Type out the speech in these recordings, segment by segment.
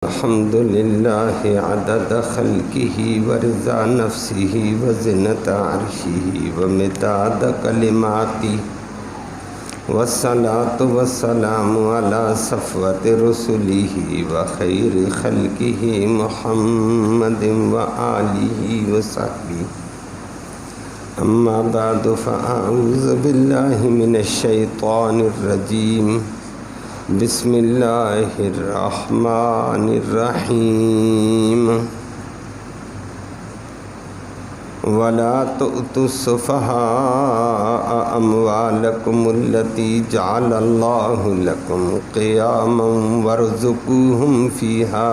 الحمد لله عدد خلقه ورضا نفسه وزنة عرشه ومداد كلماته والصلاة والسلام على صفوة رسله وخير خلقه محمد وآله وصحبه أما بعد فأعوذ بالله من الشيطان الرجيم بسم اللہ الرحمن الرحیم ولا تؤتوا السفهاء اموالکم التي جعل اللہ لکم قیاما وارزقوہم فیہا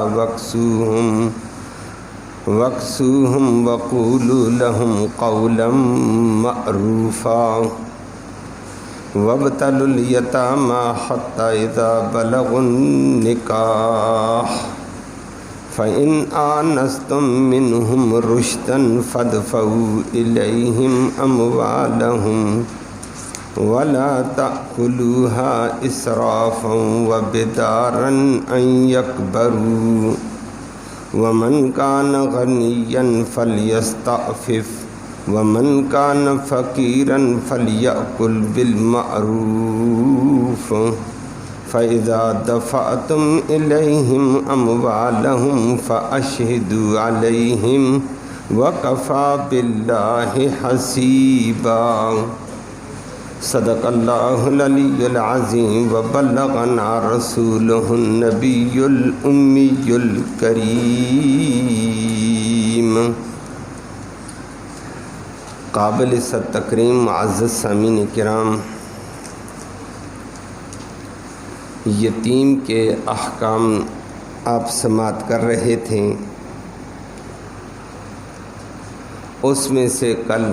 واکسوہم وقولوا لهم قولا معروفا وابتلوا اليتامى حتى إذا بلغوا النكاح فإن آنستم منهم رشدا فادفعوا إليهم أموالهم ولا تأكلوها إسرافا وبدارا أن يكبروا ومن كان غنيا فليستعفف ومن كان فقيرا فليأكل بالمعروف فإذا دفعتم إليهم أموالهم فأشهدوا عليهم وكفى بالله حسيبا صدق الله العلي العظيم وبلغنا رسوله النبي الأمي الكريم قابل صد تکریم معزز سامعین کرام، یتیم کے احکام آپ سماعت کر رہے تھے۔ اس میں سے کل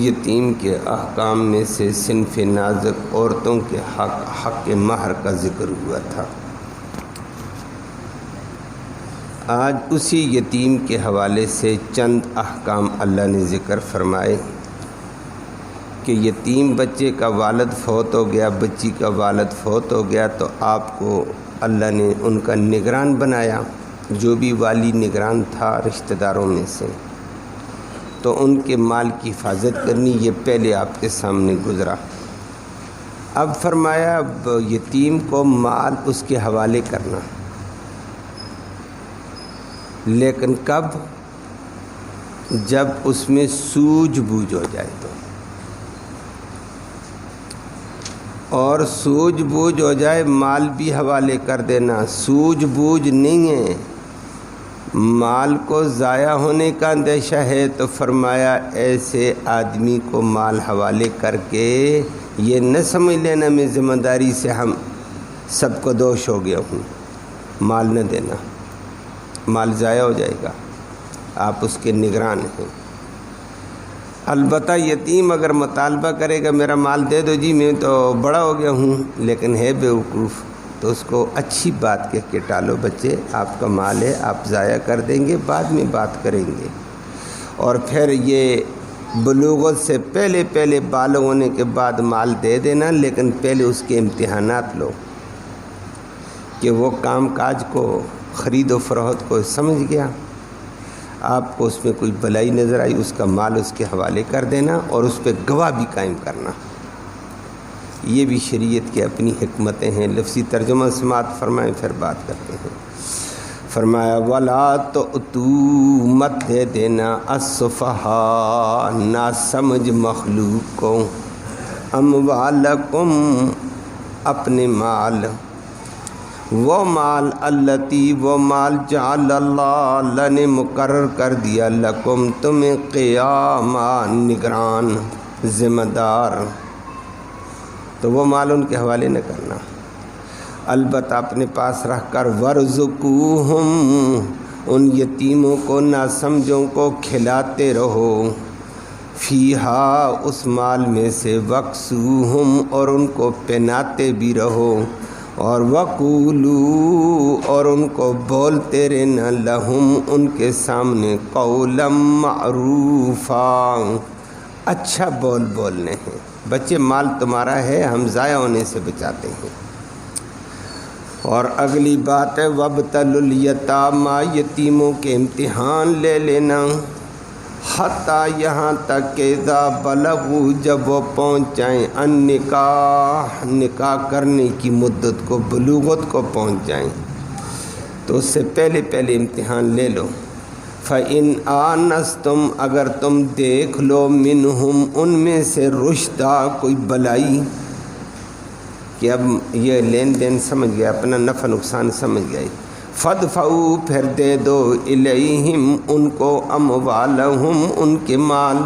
یتیم کے احکام میں سے صنف نازک عورتوں کے حق مہر کا ذکر ہوا تھا۔ آج اسی یتیم کے حوالے سے چند احکام اللہ نے ذکر فرمائے کہ یتیم بچے کا والد فوت ہو گیا، بچی کا والد فوت ہو گیا، تو آپ کو اللہ نے ان کا نگران بنایا، جو بھی والی نگران تھا رشتہ داروں میں سے، تو ان کے مال کی حفاظت کرنی، یہ پہلے آپ کے سامنے گزرا۔ اب فرمایا اب یتیم کو مال اس کے حوالے کرنا، لیکن کب؟ جب اس میں سوجھ بوجھ ہو جائے تو، اور سوجھ بوجھ ہو جائے مال بھی حوالے کر دینا۔ سوجھ بوجھ نہیں ہے، مال کو ضائع ہونے کا اندیشہ ہے تو فرمایا ایسے آدمی کو مال حوالے کر کے یہ نہ سمجھ لینا میں ذمہ داری سے ہم سب کو دوش ہو گیا ہوں، مال نہ دینا، مال ضائع ہو جائے گا، آپ اس کے نگران ہیں۔ البتہ یتیم اگر مطالبہ کرے گا میرا مال دے دو جی میں تو بڑا ہو گیا ہوں، لیکن ہے بیوقوف، تو اس کو اچھی بات کہہ کے ٹالو، بچے آپ کا مال ہے، آپ ضائع کر دیں گے، بعد میں بات کریں گے۔ اور پھر یہ بلوغت سے پہلے بالغ ہونے کے بعد مال دے دینا، لیکن پہلے اس کے امتحانات لو کہ وہ کام کاج کو، خرید و فروخت کو سمجھ گیا، آپ کو اس میں کوئی بلائی نظر آئی، اس کا مال اس کے حوالے کر دینا اور اس پہ گواہ بھی قائم کرنا۔ یہ بھی شریعت کی اپنی حکمتیں ہیں۔ لفظی ترجمہ سماعت فرمائیں، پھر بات کرتے ہیں۔ فرمایا ولا تؤتوا مت دے دینا السفہاء ناسمجھ مخلوق کو، اموالکم اپنے مال، وہ مال التی وہ مال جعل اللہ نے مقرر کر دیا لکم تمہیں قیاما نگران ذمہ دار، تو وہ مال ان کے حوالے نہ کرنا، البتہ اپنے پاس رکھ کر ورزقوہم ان یتیموں کو ناسمجھوں کو کھلاتے رہو، فیہا اس مال میں سے وکسوہم اور ان کو پہناتے بھی رہو، اور وقولو اور ان کو بولتے رہنا لہم ان کے سامنے قولا معروفا، اچھا بولنے ہیں۔ بچے مال تمہارا ہے، ہم ضائع ہونے سے بچاتے ہیں۔ اور اگلی بات ہے وابتلوا الیتامی، یتیموں کے امتحان لے لینا، حتیٰ یہاں تک کہ اذا بلغوا، جب وہ پہنچ جائیں، النکاح، نکاح کرنے کی مدت کو، بلوغت کو پہنچ جائیں، تو اس سے پہلے پہلے امتحان لے لو۔ فَإِنْ آنَسْتُمْ، اگر تم دیکھ لو، منہم، ان میں سے، رشدہ، کوئی بلائی، کہ اب یہ لین دین سمجھ گیا، اپنا نفع نقصان سمجھ گئے، فَادْفَعُوا، پھر دے دو، اِلَيْهِمْ، ان کو، اموالہم، ان کے مال،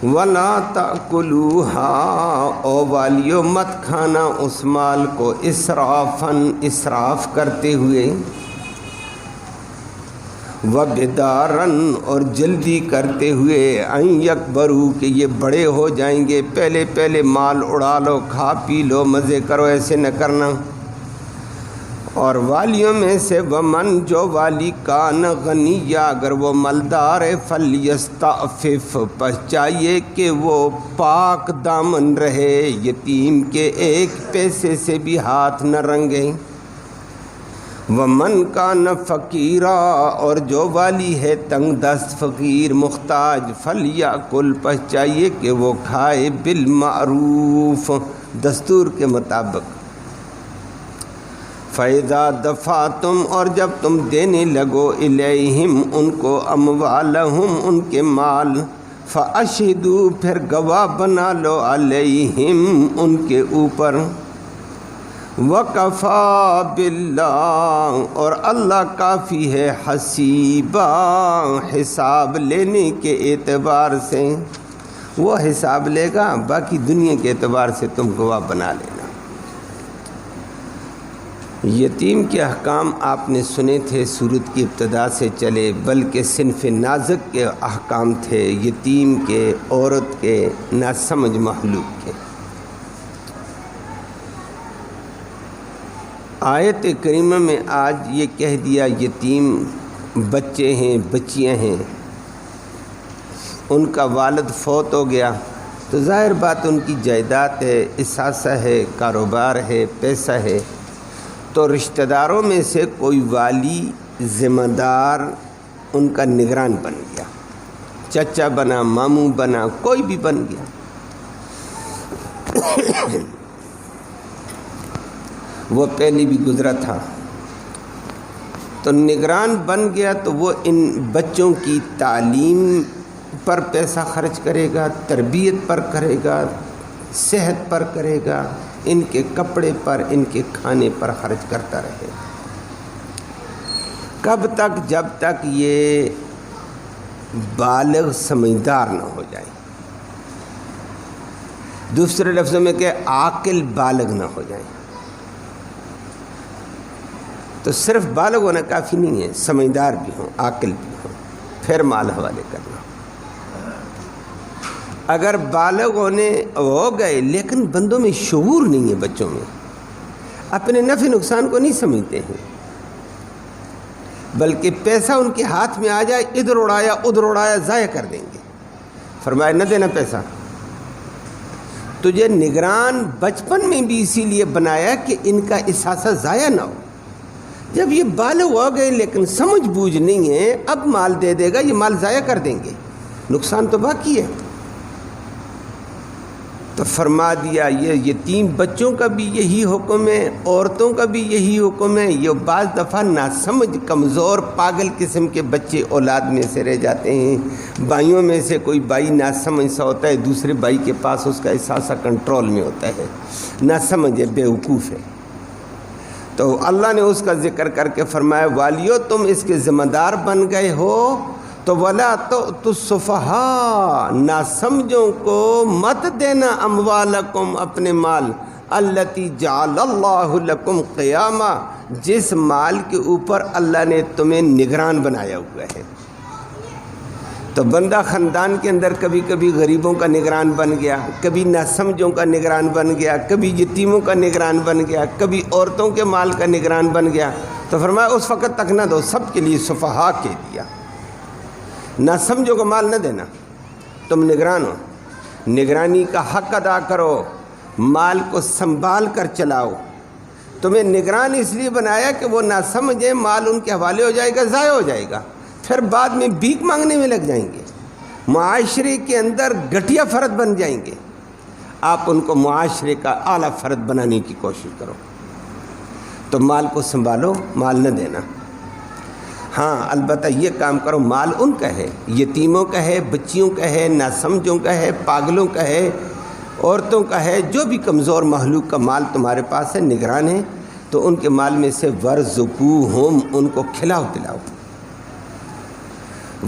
وَلَا تَأْكُلُوهَا، او والیو مت کھانا اس مال کو، اسرافاً، اسراف کرتے ہوئے، وَبِدَارًا، اور جلدی کرتے ہوئے، ان یکبروا، کہ یہ بڑے ہو جائیں گے، پہلے پہلے مال اڑا لو، کھا پی لو، مزے کرو، ایسے نہ کرنا۔ اور والیوں میں سے ومن، جو والی کان غنیہ، اگر وہ مالدار ہے، فلیستعفف، پس چاہیے کہ وہ پاک دامن رہے، یتیم کے ایک پیسے سے بھی ہاتھ نہ رنگے۔ ومن کان فقیرا، اور جو والی ہے تنگ دست، فقیر، محتاج، فلیاکل، پس چاہیے کہ وہ کھائے، بالمعروف، دستور کے مطابق۔ فَإِذَا دَفَعْتُمْ، اور جب تم دینے لگو، اِلَيْهِمْ، ان کو، اموالہم، ان کے مال، فَأَشْهِدُوا، پھر گواہ بنا لو، عَلَيْهِمْ، ان کے اوپر، وَكَفَى بِاللَّهِ، اور اللہ کافی ہے، حسیبا، حساب لینے کے اعتبار سے، وہ حساب لے گا، باقی دنیا کے اعتبار سے تم گواہ بنا لینا۔ یتیم کے احکام آپ نے سنے تھے، سورت کی ابتدا سے چلے، بلکہ صنف نازک کے احکام تھے، یتیم کے، عورت کے، ناسمجھ مخلوق کے۔ آیت کریمہ میں آج یہ کہہ دیا یتیم بچے ہیں، بچیاں ہیں، ان کا والد فوت ہو گیا، تو ظاہر بات ان کی جائیداد ہے، اثاثہ ہے، کاروبار ہے، پیسہ ہے، تو رشتہ داروں میں سے کوئی والی، ذمہ دار، ان کا نگران بن گیا، چچا بنا، ماموں بنا، کوئی بھی بن گیا۔ وہ پہلے بھی گزرا تھا، تو نگران بن گیا، تو وہ ان بچوں کی تعلیم پر پیسہ خرچ کرے گا، تربیت پر کرے گا، صحت پر کرے گا، ان کے کپڑے پر، ان کے کھانے پر خرچ کرتا رہے۔ کب تک؟ جب تک یہ بالغ سمجھدار نہ ہو جائے، دوسرے لفظوں میں کہ عاقل بالغ نہ ہو جائے۔ تو صرف بالغ ہونا کافی نہیں ہے، سمجھدار بھی ہوں، عاقل بھی ہوں، پھر مال حوالے کرنا۔ اگر بالغ ہونے ہو گئے لیکن بندوں میں شعور نہیں ہے، بچوں میں اپنے نفع نقصان کو نہیں سمجھتے ہیں، بلکہ پیسہ ان کے ہاتھ میں آ جائے، ادھر اڑایا ادھر اڑایا، ضائع کر دیں گے۔ فرمایا نہ دینا پیسہ۔ تجھے نگران بچپن میں بھی اسی لیے بنایا کہ ان کا اثاثہ ضائع نہ ہو۔ جب یہ بالغ ہو گئے لیکن سمجھ بوجھ نہیں ہے، اب مال دے دے گا، یہ مال ضائع کر دیں گے، نقصان تو باقی ہے۔ تو فرما دیا یہ یتیم بچوں کا بھی یہی حکم ہے، عورتوں کا بھی یہی حکم ہے۔ یہ بعض دفعہ ناسمجھ، کمزور، پاگل قسم کے بچے اولاد میں سے رہ جاتے ہیں۔ بھائیوں میں سے کوئی بھائی ناسمجھ سا ہوتا ہے، دوسرے بھائی کے پاس اس کا احساسہ کنٹرول میں ہوتا ہے، ناسمجھ ہے، بیوقوف ہے۔ تو اللہ نے اس کا ذکر کر کے فرمایا والیو تم اس کے ذمہ دار بن گئے ہو، تو ولا تؤتوا السفہاء، ناسمجھوں کو مت دینا، اموالکم، اپنے مال، التی جعل اللہ لکم قیاما، جس مال کے اوپر اللہ نے تمہیں نگران بنایا ہوا ہے۔ تو بندہ خاندان کے اندر کبھی کبھی غریبوں کا نگران بن گیا، کبھی ناسمجھوں کا نگران بن گیا، کبھی یتیموں کا نگران بن گیا، کبھی عورتوں کے مال کا نگران بن گیا، تو فرمایا اس وقت تک نہ دو، سب کے لیے سفہاء کہہ دیا۔ ناسمجھوں کا مال نہ دینا، تم نگران ہو، نگرانی کا حق ادا کرو، مال کو سنبھال کر چلاؤ، تمہیں نگران اس لیے بنایا کہ وہ نہ سمجھیں، مال ان کے حوالے ہو جائے گا، ضائع ہو جائے گا، پھر بعد میں بھیک مانگنے میں لگ جائیں گے، معاشرے کے اندر گھٹیا فرد بن جائیں گے۔ آپ ان کو معاشرے کا اعلیٰ فرد بنانے کی کوشش کرو، تو مال کو سنبھالو، مال نہ دینا۔ ہاں البتہ یہ کام کرو، مال ان کا ہے، یتیموں کا ہے، بچیوں کا ہے، ناسمجھوں کا ہے، پاگلوں کا ہے، عورتوں کا ہے، جو بھی کمزور مخلوق کا مال تمہارے پاس ہے، نگران ہے، تو ان کے مال میں سے ورزقوہم، ان کو کھلاؤ پلاؤ،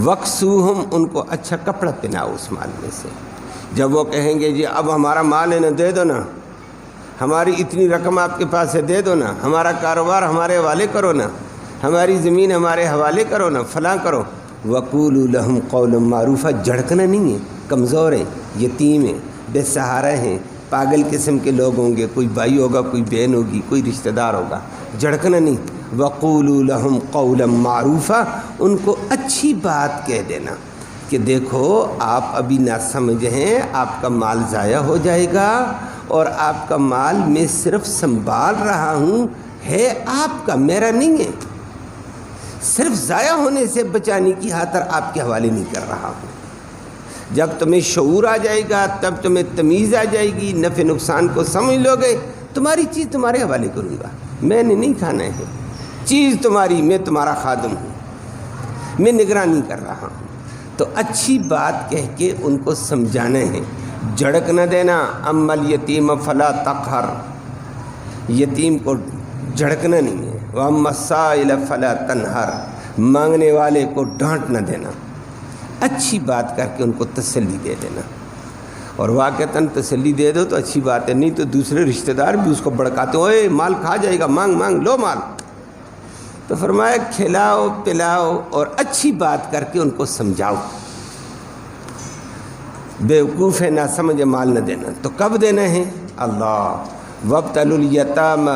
وکسوہم، ان کو اچھا کپڑا پہناؤ اس مال میں سے۔ جب وہ کہیں گے جی اب ہمارا مال ہے نا، دے دو نا، ہماری اتنی رقم آپ کے پاس ہے، دے دو نا، ہمارا کاروبار ہمارے حوالے کرو نا، ہماری زمین ہمارے حوالے کرو نا، فلاں کرو۔ وقولوا لہم قولا معروفا، جھڑکنا نہیں ہے، کمزور ہیں، یتیم ہیں، بے سہارا ہیں، پاگل قسم کے لوگ ہوں گے، کوئی بھائی ہوگا، کوئی بہن ہوگی، کوئی رشتہ دار ہوگا، جھڑکنا نہیں۔ وقولوا لہم قولا معروفا، ان کو اچھی بات کہہ دینا کہ دیکھو آپ ابھی نہ سمجھ ہیں، آپ کا مال ضائع ہو جائے گا، اور آپ کا مال میں صرف سنبھال رہا ہوں، ہے آپ کا، میرا نہیں ہے، صرف ضائع ہونے سے بچانے کی خاطر آپ کے حوالے نہیں کر رہا ہوں۔ جب تمہیں شعور آ جائے گا، تب تمہیں تمیز آ جائے گی، نفع نقصان کو سمجھ لو گے، تمہاری چیز تمہارے حوالے کروں گا، میں نے نہیں کھانا ہے، چیز تمہاری، میں تمہارا خادم ہوں، میں نگرانی کر رہا ہوں۔ تو اچھی بات کہہ کے ان کو سمجھانا ہے، جھڑک نہ دینا۔ اما الیتیم فلا تقہر، یتیم کو جھڑکنا نہیں ہے۔ واما السائل فلا تنہر، مانگنے والے کو ڈانٹ نہ دینا، اچھی بات کر کے ان کو تسلی دے دینا۔ اور واقعتاً تسلی دے دو تو اچھی بات ہے، نہیں تو دوسرے رشتہ دار بھی اس کو بڑکاتے ہیں، اوے مال کھا جائے گا، مانگ مانگ لو مال۔ تو فرمایا کھلاؤ پلاؤ اور اچھی بات کر کے ان کو سمجھاؤ۔ بیوقوف ہے، نہ سمجھے، مال نہ دینا۔ تو کب دینا ہے؟ اللہ وابتلوا الیتامی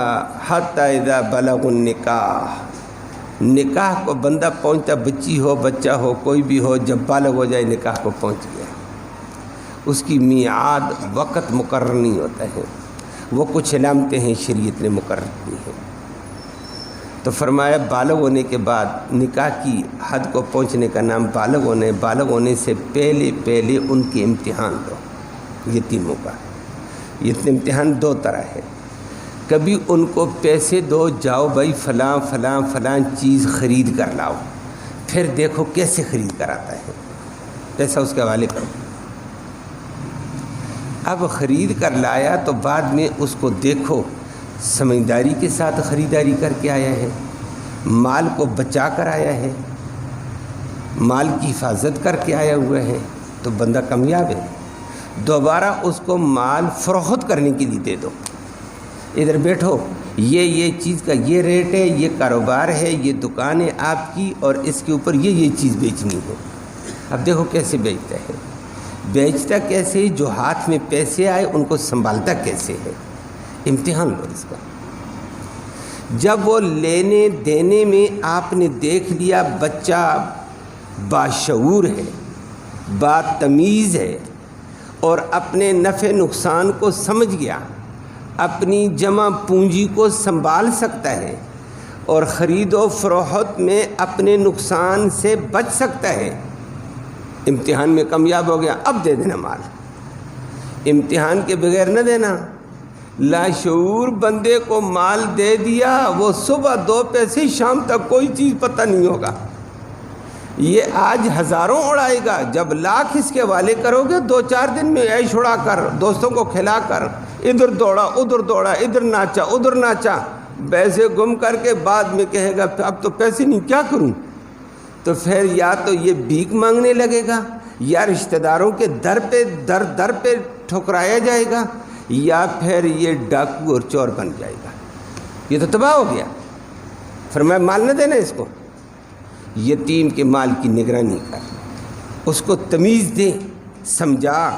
حتی اذا بلغوا النکاح، نکاح کو بندہ پہنچتا، بچی ہو بچہ ہو کوئی بھی ہو، جب بالغ ہو جائے نکاح کو پہنچ گیا، اس کی میعاد وقت مقرر نہیں ہوتا ہے، وہ کچھ علامتیں ہیں شریعت نے مقرر کی ہیں۔ تو فرمایا بالغ ہونے کے بعد نکاح کی حد کو پہنچنے کا نام بالغ ہونے، بالغ ہونے سے پہلے پہلے ان کے امتحان دو، یتیموں کا۔ یہ امتحان دو طرح ہے، کبھی ان کو پیسے دو، جاؤ بھائی فلاں فلاں فلاں چیز خرید کر لاؤ، پھر دیکھو کیسے خرید کر آتا ہے، پیسہ اس کے حوالے کرو۔ اب خرید کر لایا تو بعد میں اس کو دیکھو سمجھداری کے ساتھ خریداری کر کے آیا ہے، مال کو بچا کر آیا ہے، مال کی حفاظت کر کے آیا ہوا ہے، تو بندہ کامیاب ہے۔ دوبارہ اس کو مال فروخت کرنے کے لیے دے دو، ادھر بیٹھو، یہ چیز کا یہ ریٹ ہے، یہ کاروبار ہے، یہ دکان ہے آپ کی، اور اس کے اوپر یہ چیز بیچنی ہے۔ اب دیکھو کیسے بیچتا ہے، بیچتا کیسے، جو ہاتھ میں پیسے آئے ان کو سنبھالتا کیسے ہے، امتحان لو اس کا۔ جب وہ لینے دینے میں آپ نے دیکھ لیا بچہ باشعور ہے، بات تمیز ہے، اور اپنے نفع نقصان کو سمجھ گیا، اپنی جمع پونجی کو سنبھال سکتا ہے، اور خرید و فروخت میں اپنے نقصان سے بچ سکتا ہے، امتحان میں کامیاب ہو گیا، اب دے دینا مال، امتحان کے بغیر نہ دینا۔ لاشعور بندے کو مال دے دیا، وہ صبح 2 پیسے شام تک کوئی چیز پتہ نہیں ہوگا، یہ آج ہزاروں اڑائے گا، جب لاکھ اس کے حوالے کرو گے 2-4 دن میں عیش اڑا کر، دوستوں کو کھلا کر، ادھر دوڑا ادھر ناچا ادھر ناچا، پیسے گم کر کے بعد میں کہے گا اب تو پیسے نہیں، کیا کروں؟ تو پھر یا تو یہ بھیک مانگنے لگے گا، یا رشتہ داروں کے در پہ ٹھکرایا جائے گا، یا پھر یہ ڈاکو اور چور بن جائے گا، یہ تو تباہ ہو گیا۔ فرمایا مال نہ دینا اس کو، یتیم کے مال کی نگرانی کر، اس کو تمیز دے، سمجھا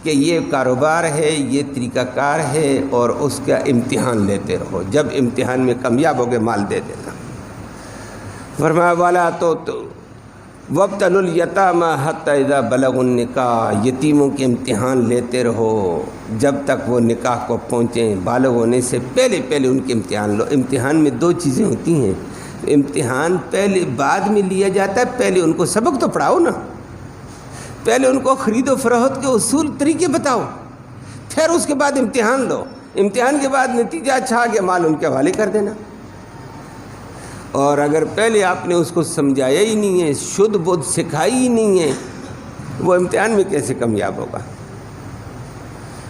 کہ یہ کاروبار ہے، یہ طریقہ کار ہے، اور اس کا امتحان لیتے رہو، جب امتحان میں کامیاب ہو گئے مال دے دینا۔ فرمایا والا تو وابتلوا الیتامی حتی اذا بلغوا النکاح، یتیموں کے امتحان لیتے رہو جب تک وہ نکاح کو پہنچیں، بالغ ہونے سے پہلے ان کے امتحان لو۔ امتحان میں دو چیزیں ہوتی ہیں، امتحان پہلے بعد میں لیا جاتا ہے، پہلے ان کو سبق تو پڑھاؤ نا، پہلے ان کو خرید و فروخت کے اصول طریقے بتاؤ، پھر اس کے بعد امتحان لو۔ امتحان کے بعد نتیجہ اچھا آ گیا، مال ان کے حوالے کر دینا۔ اور اگر پہلے آپ نے اس کو سمجھایا ہی نہیں ہے، شدھ بدھ سکھائی ہی نہیں ہے، وہ امتحان میں کیسے کامیاب ہوگا؟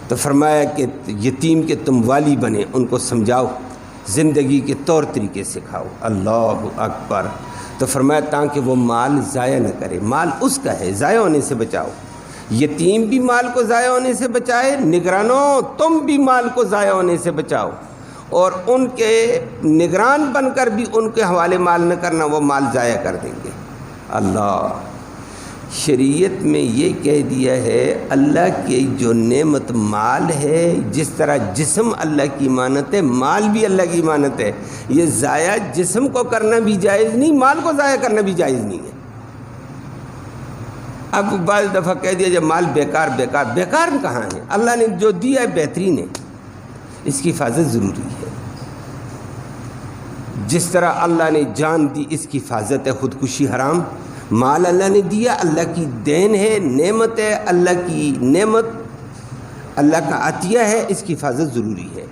تو فرمایا کہ یتیم کے تم والی بنے، ان کو سمجھاؤ، زندگی کے طور طریقے سکھاؤ۔ اللہ اکبر۔ تو فرمایا تاکہ وہ مال ضائع نہ کرے، مال اس کا ہے، ضائع ہونے سے بچاؤ۔ یتیم بھی مال کو ضائع ہونے سے بچائے، نگرانوں تم بھی مال کو ضائع ہونے سے بچاؤ، اور ان کے نگران بن کر بھی ان کے حوالے مال نہ کرنا، وہ مال ضائع کر دیں گے۔ اللہ شریعت میں یہ کہہ دیا ہے، اللہ کی جو نعمت مال ہے، جس طرح جسم اللہ کی امانت ہے، مال بھی اللہ کی امانت ہے۔ یہ ضائع جسم کو کرنا بھی جائز نہیں، مال کو ضائع کرنا بھی جائز نہیں ہے۔ اب بعض دفعہ کہہ دیا جب مال بیکار کہاں ہے؟ اللہ نے جو دیا ہے بہترین ہے، اس کی حفاظت ضروری ہے۔ جس طرح اللہ نے جان دی، اس کی حفاظت ہے، خودکشی حرام۔ مال اللہ نے دیا، اللہ کی دین ہے، نعمت ہے، اللہ کی نعمت، اللہ کا عطیہ ہے، اس کی حفاظت ضروری ہے۔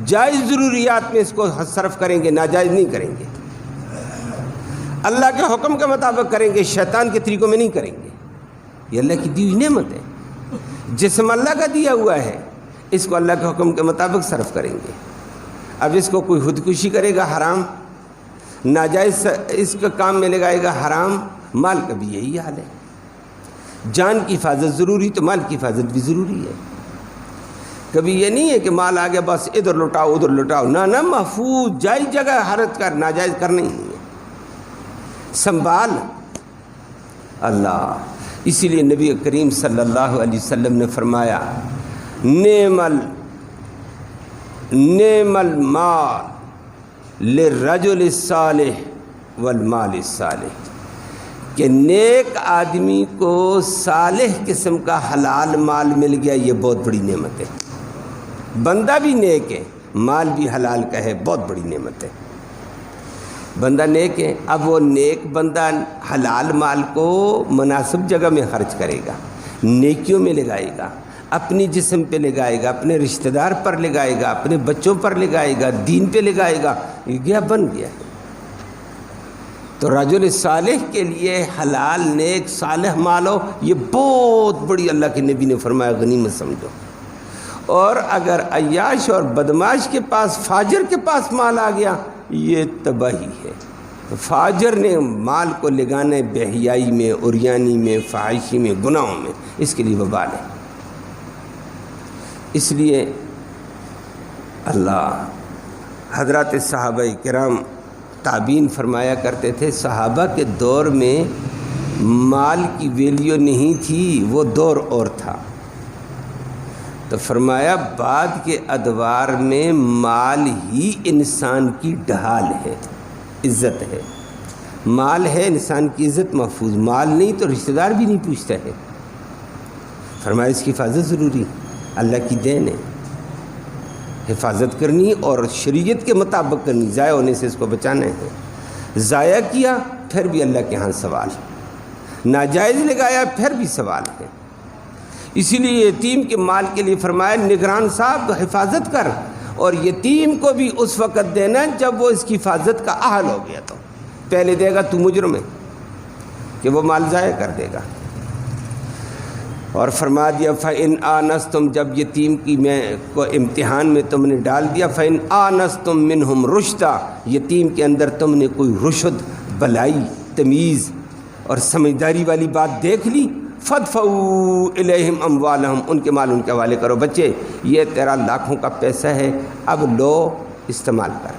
جائز ضروریات میں اس کو صرف کریں گے، ناجائز نہیں کریں گے۔ اللہ کے حکم کے مطابق کریں گے، شیطان کے طریقوں میں نہیں کریں گے۔ یہ اللہ کی دی ہوئی نعمت ہے، جسم اللہ کا دیا ہوا ہے، اس کو اللہ کے حکم کے مطابق صرف کریں گے۔ اب اس کو کوئی خودکشی کرے گا، حرام، ناجائز اس کا کام میں لگائے گا، حرام۔ مال کا بھی یہی حال ہے، جان کی حفاظت ضروری تو مال کی حفاظت بھی ضروری ہے۔ کبھی یہ نہیں ہے کہ مال آ گیا بس ادھر لٹاؤ ادھر لٹاؤ، نہ محفوظ جائز جگہ حرت کر، ناجائز کرنا ہی نہیں ہے، سنبھال۔ اللہ اسی لیے نبی کریم صلی اللہ علیہ وسلم نے فرمایا، نعم المال للرجل الصالح والمال الصالح، کہ نیک آدمی کو صالح قسم کا حلال مال مل گیا، یہ بہت بڑی نعمت ہے۔ بندہ بھی نیک ہے، مال بھی حلال کا ہے، بہت بڑی نعمت ہے۔ بندہ نیک ہے، اب وہ نیک بندہ حلال مال کو مناسب جگہ میں خرچ کرے گا، نیکیوں میں لگائے گا، اپنی جسم پہ لگائے گا، اپنے رشتہ دار پر لگائے گا، اپنے بچوں پر لگائے گا، دین پہ لگائے گا، یہ گیا بن گیا۔ تو رجل صالح کے لیے حلال نیک صالح مال ہو، یہ بہت بڑی، اللہ کے نبی نے فرمایا، غنیمت سمجھو۔ اور اگر عیاش اور بدماش کے پاس، فاجر کے پاس مال آ گیا، یہ تباہی ہے۔ فاجر نے مال کو لگانا ہے بے حیائی میں، عریانی میں، فحاشی میں، گناہوں میں، اس کے لیے وبال ہے۔ اس لیے اللہ حضرات صحابہ کرام تابعین فرمایا کرتے تھے، صحابہ کے دور میں مال کی ویلیو نہیں تھی، وہ دور اور تھا۔ تو فرمایا بعد کے ادوار میں مال ہی انسان کی ڈھال ہے، عزت ہے۔ مال ہے انسان کی عزت محفوظ، مال نہیں تو رشتہ دار بھی نہیں پوچھتا ہے۔ فرمایا اس کی حفاظت ضروری، اللہ کی دین ہے، حفاظت کرنی اور شریعت کے مطابق کرنی، ضائع ہونے سے اس کو بچانا ہے۔ ضائع کیا پھر بھی اللہ کے ہاں سوال، ناجائز لگایا پھر بھی سوال ہے۔ اسی لیے یتیم کے مال کے لیے فرمایا نگران صاحب حفاظت کر، اور یتیم کو بھی اس وقت دینا جب وہ اس کی حفاظت کا اہل ہو گیا، تو پہلے دے گا تو مجرم ہے کہ وہ مال ضائع کر دے گا۔ اور فرما دیا فَإِنْ آنَسْتُمْ، جب یتیم کی کو امتحان میں تم نے ڈال دیا، فَإِنْ آنَسْتُمْ مِنْهُمْ رُشْدًا، یتیم کے اندر تم نے کوئی رشد، بلائی، تمیز اور سمجھداری والی بات دیکھ لی، فَادْفَعُوا إِلَيْهِمْ أَمْوَالَهُمْ، ان کے مال ان کے حوالے کرو، بچے یہ تیرا لاکھوں کا پیسہ ہے، اب لو استعمال کر،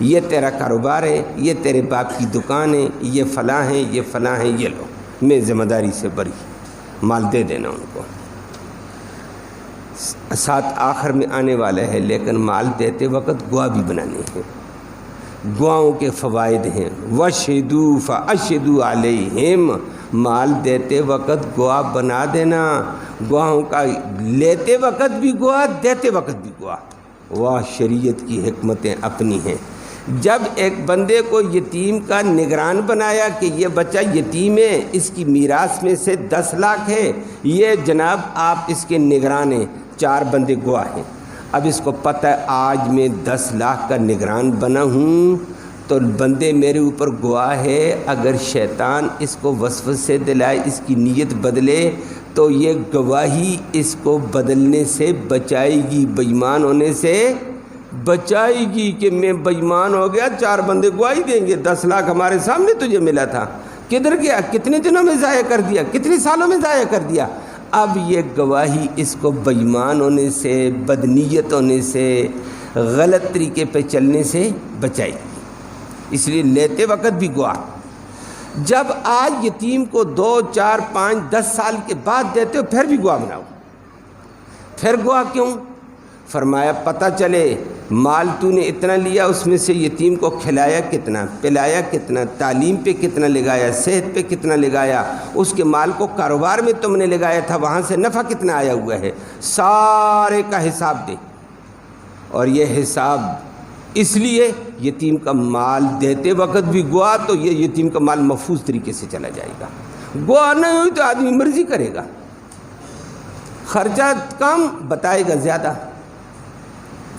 یہ تیرا کاروبار ہے، یہ تیرے باپ کی دکان ہے، یہ فلاں ہے، یہ فلاں ہے، یہ لو، میں ذمہ داری سے بری، مال دے دینا ان کو۔ ساتھ آخر میں آنے والا ہے، لیکن مال دیتے وقت گواہ بھی بنانے ہیں۔ گواہوں کے فوائد ہیں۔ وَشْهِدُوا فَأَشْهِدُوا عَلَيْهِمْ، مال دیتے وقت گواہ بنا دینا، گواہوں کا لیتے وقت بھی گواہ، دیتے وقت بھی گواہ۔ واہ شریعت کی حکمتیں اپنی ہیں۔ جب ایک بندے کو یتیم کا نگران بنایا کہ یہ بچہ یتیم ہے، اس کی میراث میں سے 10 لاکھ ہے، یہ جناب آپ اس کے نگران ہیں، 4 بندے گواہ ہیں۔ اب اس کو پتہ ہے آج میں 10 لاکھ کا نگران بنا ہوں تو بندے میرے اوپر گواہ ہے، اگر شیطان اس کو وسوسے دلائے، اس کی نیت بدلے تو یہ گواہی اس کو بدلنے سے بچائے گی، بے ایمان ہونے سے بچائے گی کہ میں بے ایمان ہو گیا، 4 بندے گواہی دیں گے 10 لاکھ ہمارے سامنے تجھے ملا تھا، کدھر گیا، کتنے دنوں میں ضائع کر دیا، کتنے سالوں میں ضائع کر دیا۔ اب یہ گواہی اس کو بے ایمان ہونے سے، بدنیت ہونے سے، غلط طریقے پہ چلنے سے بچائے گی، اس لیے لیتے وقت بھی گواہ۔ جب آج یتیم کو 2 4 5 10 سال کے بعد دیتے ہو پھر بھی گواہ بناؤ۔ پھر گواہ کیوں؟ فرمایا پتہ چلے مال تو نے اتنا لیا، اس میں سے یتیم کو کھلایا کتنا، پلایا کتنا، تعلیم پہ کتنا لگایا، صحت پہ کتنا لگایا، اس کے مال کو کاروبار میں تم نے لگایا تھا، وہاں سے نفع کتنا آیا ہوا ہے، سارے کا حساب دے۔ اور یہ حساب اس لیے یتیم کا مال دیتے وقت بھی گواہ، تو یہ یتیم کا مال محفوظ طریقے سے چلا جائے گا۔ گواہ نہیں ہوئی تو آدمی مرضی کرے گا، خرچہ کم بتائے گا زیادہ،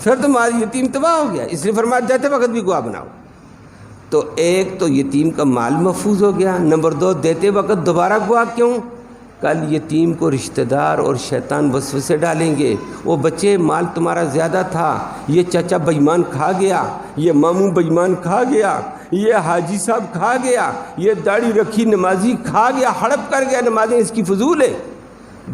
پھر تمہاری یتیم تباہ ہو گیا۔ اس لیے فرمایا دیتے وقت بھی گواہ بناؤ۔ تو ایک تو یتیم کا مال محفوظ ہو گیا، نمبر 2 دیتے وقت دوبارہ گواہ کیوں؟ کل یتیم کو رشتہ دار اور شیطان وسوسے ڈالیں گے، وہ بچے مال تمہارا زیادہ تھا، یہ چچا بے ایمان کھا گیا، یہ ماموں بے ایمان کھا گیا، یہ حاجی صاحب کھا گیا، یہ داڑھی رکھی نمازی کھا گیا، ہڑپ کر گیا، نمازیں اس کی فضول ہے۔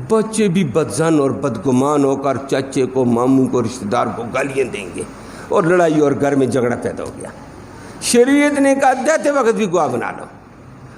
بچے بھی بدظن اور بدگمان ہو کر چچے کو، ماموں کو، رشتہ دار کو گالیاں دیں گے اور لڑائی اور گھر میں جھگڑا پیدا ہو گیا۔ شریعت نے کہا دیتے وقت بھی گواہ بنا لو،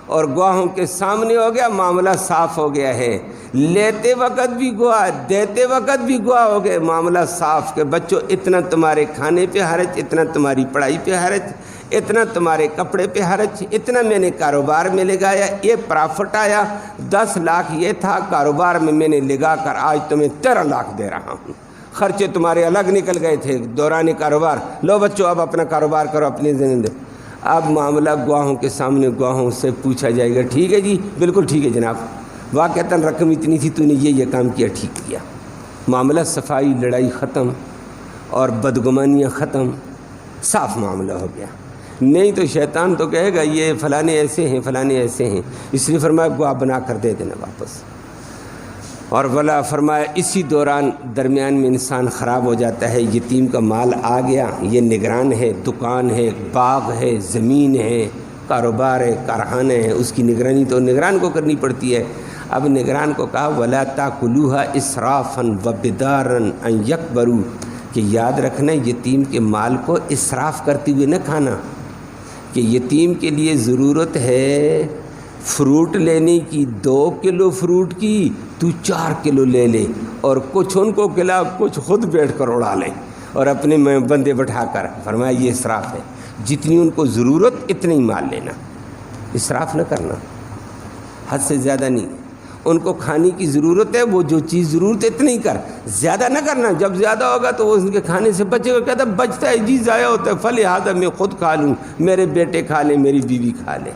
اور گواہوں کے سامنے ہو گیا، معاملہ صاف ہو گیا ہے۔ لیتے وقت بھی گواہ، دیتے وقت بھی گواہ ہو گئے، معاملہ صاف کہ بچوں اتنا تمہارے کھانے پہ حرج، اتنا تمہاری پڑھائی پہ حرج، اتنا تمہارے کپڑے پہ حرج، اتنا میں نے کاروبار میں لگایا، یہ پرافٹ آیا، 10 لاکھ یہ تھا کاروبار میں نے لگا کر آج تمہیں 13 لاکھ دے رہا ہوں، خرچے تمہارے الگ نکل گئے تھے دوران کاروبار، لو بچوں اب اپنا کاروبار کرو اپنی زندگی۔ اب معاملہ گواہوں کے سامنے، گواہوں سے پوچھا جائے گا ٹھیک ہے جی، بالکل ٹھیک ہے جناب، واقعتاً رقم اتنی تھی، تو نے یہ کام کیا، ٹھیک کیا۔ معاملہ صفائی، لڑائی ختم اور بدگمانیاں ختم، صاف معاملہ ہو گیا۔ نہیں تو شیطان تو کہے گا یہ فلانے ایسے ہیں، فلانے ایسے ہیں، اس لیے فرمایا گواہ بنا کر دے دینا واپس۔ اور ولا فرمایا اسی دوران درمیان میں انسان خراب ہو جاتا ہے، یتیم کا مال آ گیا، یہ نگران ہے، دکان ہے، باغ ہے، زمین ہے، کاروبار ہے، کارخانے ہیں، اس کی نگرانی تو نگران کو کرنی پڑتی ہے۔ اب نگران کو کہا ولا تاکلوها اسرافا وبدارا ان یکبروا، کہ یاد رکھنا یتیم کے مال کو اسراف کرتے ہوئے نہ کھانا، کہ یتیم کے لیے ضرورت ہے فروٹ لینے کی، 2 کلو فروٹ کی تو 4 کلو لے لے، اور کچھ ان کو کھلا، کچھ خود بیٹھ کر اڑا لیں، اور اپنے بندے بٹھا کر۔ فرمایا یہ اسراف ہے، جتنی ان کو ضرورت اتنا ہی مال لینا، اسراف نہ کرنا، حد سے زیادہ نہیں۔ ان کو کھانے کی ضرورت ہے، وہ جو چیز ضرورت ہے اتنی کر، زیادہ نہ کرنا، جب زیادہ ہوگا تو وہ ان کے کھانے سے بچے گا، کہتا ہے بچتا ہے جی، ضائع ہوتا ہے، فلہذا میں خود کھا لوں، میرے بیٹے کھا لیں، میری بیوی کھا لے،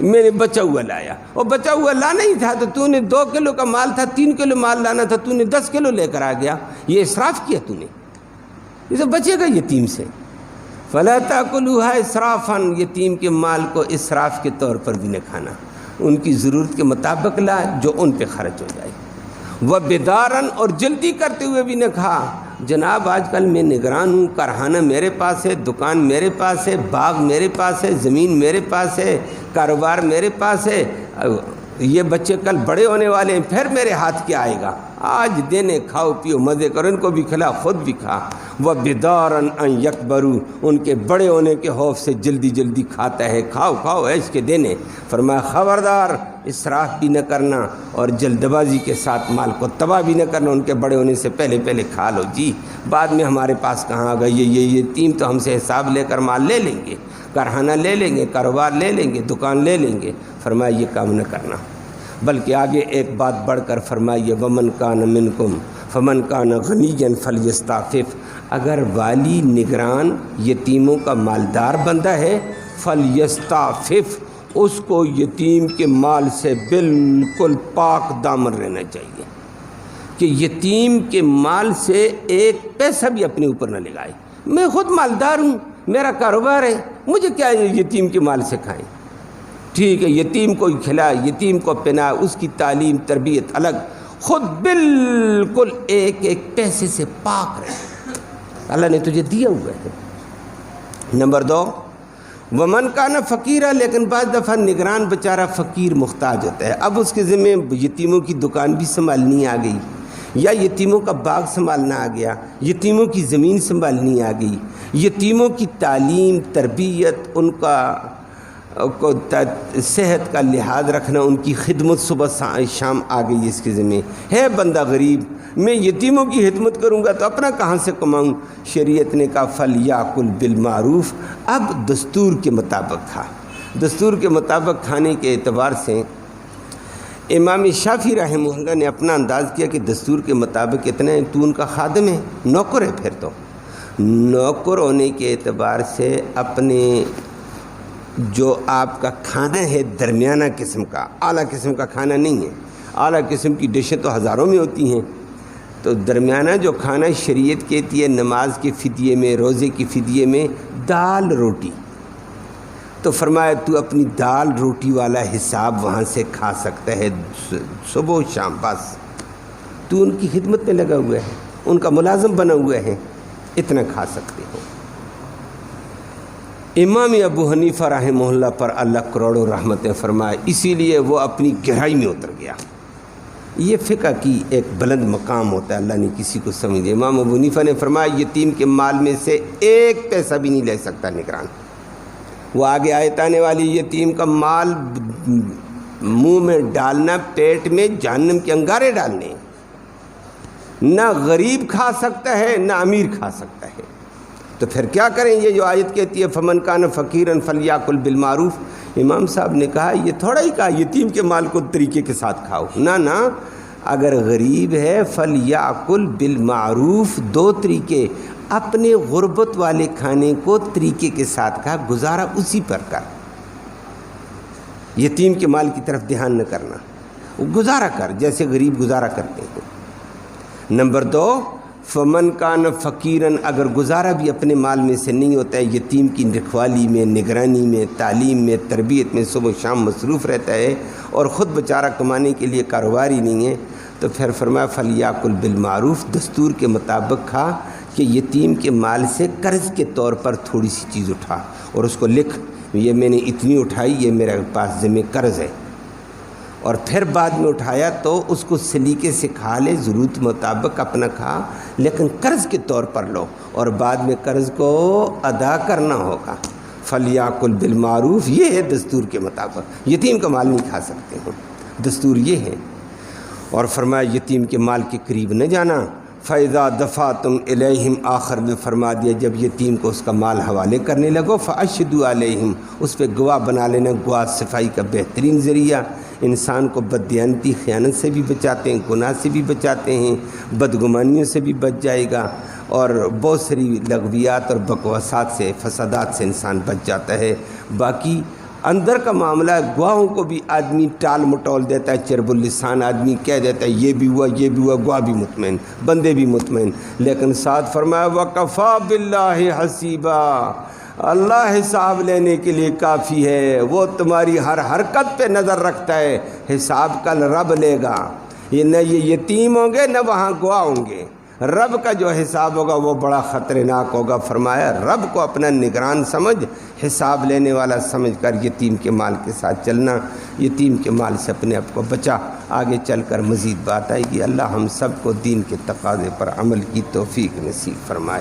میں نے بچا ہوا لایا، اور بچا ہوا لانا ہی تھا تو نے 2 کلو کا مال تھا، 3 کلو مال لانا تھا، تو نے 10 کلو لے کر آ گیا، یہ اسراف کیا تو نے، یہ تو بچے گا یتیم سے۔ فلا تاکلوها اسرافا، یتیم کے مال کو اسراف کے طور پر بھی نہ کھانا، ان کی ضرورت کے مطابق لا جو ان پہ خرچ ہو جائے۔ وبدارا، اور جلدی کرتے ہوئے بھی نہ کھا، جناب آج کل میں نگران ہوں، کارخانہ میرے پاس ہے، دکان میرے پاس ہے، باغ میرے پاس ہے، زمین میرے پاس ہے، کاروبار میرے پاس ہے، یہ بچے کل بڑے ہونے والے ہیں، پھر میرے ہاتھ کیا آئے گا، آج دینے، کھاؤ پیو مزے کرو، ان کو بھی کھلا، خود بھی کھا۔ وبدارا ان یکبروا، ان کے بڑے ہونے کے خوف سے جلدی جلدی کھاتا ہے، کھاؤ کھاؤ عیش کے دینے۔ فرمایا خبردار اسراف بھی نہ کرنا، اور جلد بازی کے ساتھ مال کو تباہ بھی نہ کرنا، ان کے بڑے ہونے سے پہلے پہلے کھا لو جی، بعد میں ہمارے پاس کہاں آ گئی، یہ یتیم تو ہم سے حساب لے کر مال لے لیں گے، کارخانہ لے لیں گے، کاروبار لے لیں گے، دکان لے لیں گے۔ فرمایا یہ کام نہ کرنا، بلکہ آگے ایک بات بڑھ کر فرمائیے ومن کان منکم فمن کان غنیا فلیستعفف، اگر والی نگران یتیموں کا مالدار بندہ ہے فلیستعفف، اس کو یتیم کے مال سے بالکل پاک دامن رہنا چاہیے کہ یتیم کے مال سے ایک پیسہ بھی اپنے اوپر نہ لگائے۔ میں خود مالدار ہوں، میرا کاروبار ہے، مجھے کیا یتیم کے مال سے کھائیں؟ ٹھیک ہے، یتیم کو کھلا، یتیم کو پہنا، اس کی تعلیم تربیت الگ، خود بالکل ایک ایک پیسے سے پاک رہے۔ اللہ نے تجھے دیا ہوا ہے۔ نمبر 2، ومن کان فقیرہ، لیکن بعض دفعہ نگران بیچارہ فقیر محتاج ہوتا ہے، اب اس کے ذمہ یتیموں کی دکان بھی سنبھالنی آ گئی، یا یتیموں کا باغ سنبھالنا آ گیا، یتیموں کی زمین سنبھالنی آ گئی، یتیموں کی تعلیم تربیت، ان کا صحت کا لحاظ رکھنا، ان کی خدمت صبح شام آ گئی اس کے ذمہ ہے۔ بندہ غریب، میں یتیموں کی خدمت کروں گا تو اپنا کہاں سے کماؤں؟ شریعت نے کہا فلیاکل بالمعروف، اب دستور کے مطابق کھا۔ دستور کے مطابق کھانے کے اعتبار سے امام شافعی رحمہ اللہ نے اپنا انداز کیا کہ دستور کے مطابق اتنا ہے، تو ان کا خادم ہے، نوکر ہے، پھر تو نوکر ہونے کے اعتبار سے اپنے جو آپ کا کھانا ہے درمیانہ قسم کا، اعلیٰ قسم کا کھانا نہیں ہے، اعلیٰ قسم کی ڈشیں تو ہزاروں میں ہوتی ہیں، تو درمیانہ جو کھانا شریعت کہتی ہے نماز کے فدیے میں، روزے کی فدیے میں دال روٹی، تو فرمایا تو اپنی دال روٹی والا حساب وہاں سے کھا سکتا ہے صبح و شام، بس تو ان کی خدمت میں لگا ہوا ہے، ان کا ملازم بنا ہوا ہے، اتنا کھا سکتے ہو۔ امام ابو حنیفہ رحمہ اللہ پر اللہ کروڑوں رحمتیں فرمائے، اسی لیے وہ اپنی گہرائی میں اتر گیا۔ یہ فقہ کی ایک بلند مقام ہوتا ہے، اللہ نے کسی کو سمجھے۔ امام ابو حنیفہ نے فرمایا یتیم کے مال میں سے ایک پیسہ بھی نہیں لے سکتا نگران۔ وہ آگے آیت آنے والی، یتیم کا مال منہ میں ڈالنا، پیٹ میں جہنم کے انگارے ڈالنے، نہ غریب کھا سکتا ہے نہ امیر کھا سکتا ہے۔ تو پھر کیا کریں؟ یہ جو آیت کہتی ہے فمن کان فقیرن فلیاکل بالمعروف، امام صاحب نے کہا یہ تھوڑا ہی کہا یتیم کے مال کو طریقے کے ساتھ کھاؤ، نہ اگر غریب ہے فلیاکل بالمعروف، دو طریقے، اپنے غربت والے کھانے کو طریقے کے ساتھ کھا، گزارا اسی پر کر، یتیم کے مال کی طرف دھیان نہ کرنا، گزارا کر جیسے غریب گزارا کرتے ہیں۔ نمبر 2، فمن کان فقیرن، اگر گزارا بھی اپنے مال میں سے نہیں ہوتا ہے، یتیم کی رکھوالی میں، نگرانی میں، تعلیم میں، تربیت میں صبح و شام مصروف رہتا ہے اور خود بیچارہ کمانے کے لیے کاروبار ہی نہیں ہے، تو پھر فرمایا فلیاکل بالمعروف، دستور کے مطابق کھا کہ یتیم کے مال سے قرض کے طور پر تھوڑی سی چیز اٹھا اور اس کو لکھ یہ میں نے اتنی اٹھائی، یہ میرے پاس ذمہ قرض ہے، اور پھر بعد میں اٹھایا تو اس کو سلیقے سے کھا لے، ضرورت مطابق اپنا کھا، لیکن قرض کے طور پر لو، اور بعد میں قرض کو ادا کرنا ہوگا۔ فلیاکل بالمعروف، یہ ہے دستور کے مطابق، یتیم کا مال نہیں کھا سکتے ہو، دستور یہ ہے۔ اور فرمایا یتیم کے مال کے قریب نہ جانا۔ فَإِذَا دَفَعْتُمْ إِلَيْهِمْ، آخر میں فرما دیا جب یتیم کو اس کا مال حوالے کرنے لگو، فَأَشْهِدُوا عَلَيْهِمْ، اس پہ گواہ بنا لینا۔ گواہ صفائی کا بہترین ذریعہ، انسان کو بددیانتی خیانت سے بھی بچاتے ہیں، گناہ سے بھی بچاتے ہیں، بدگمانیوں سے بھی بچ جائے گا، اور بہت ساری لغویات اور بکواسات سے، فسادات سے انسان بچ جاتا ہے۔ باقی اندر کا معاملہ گواہوں کو بھی آدمی ٹال مٹول دیتا ہے، چرب اللسان آدمی کہہ دیتا ہے یہ بھی ہوا یہ بھی ہوا، گواہ بھی مطمئن، بندے بھی مطمئن، لیکن ساتھ فرمایا وَكَفَى بِاللَّهِ حَسِيبًا، اللہ حساب لینے کے لیے کافی ہے، وہ تمہاری ہر حرکت پہ نظر رکھتا ہے، حساب کل رب لے گا، یہ نہ یہ یتیم ہوں گے نہ وہاں گواہ ہوں گے، رب کا جو حساب ہوگا وہ بڑا خطرناک ہوگا۔ فرمایا رب کو اپنا نگران سمجھ، حساب لینے والا سمجھ کر یتیم کے مال کے ساتھ چلنا، یتیم کے مال سے اپنے آپ کو بچا۔ آگے چل کر مزید بات آئے گی۔ اللہ ہم سب کو دین کے تقاضے پر عمل کی توفیق نصیب فرمائے۔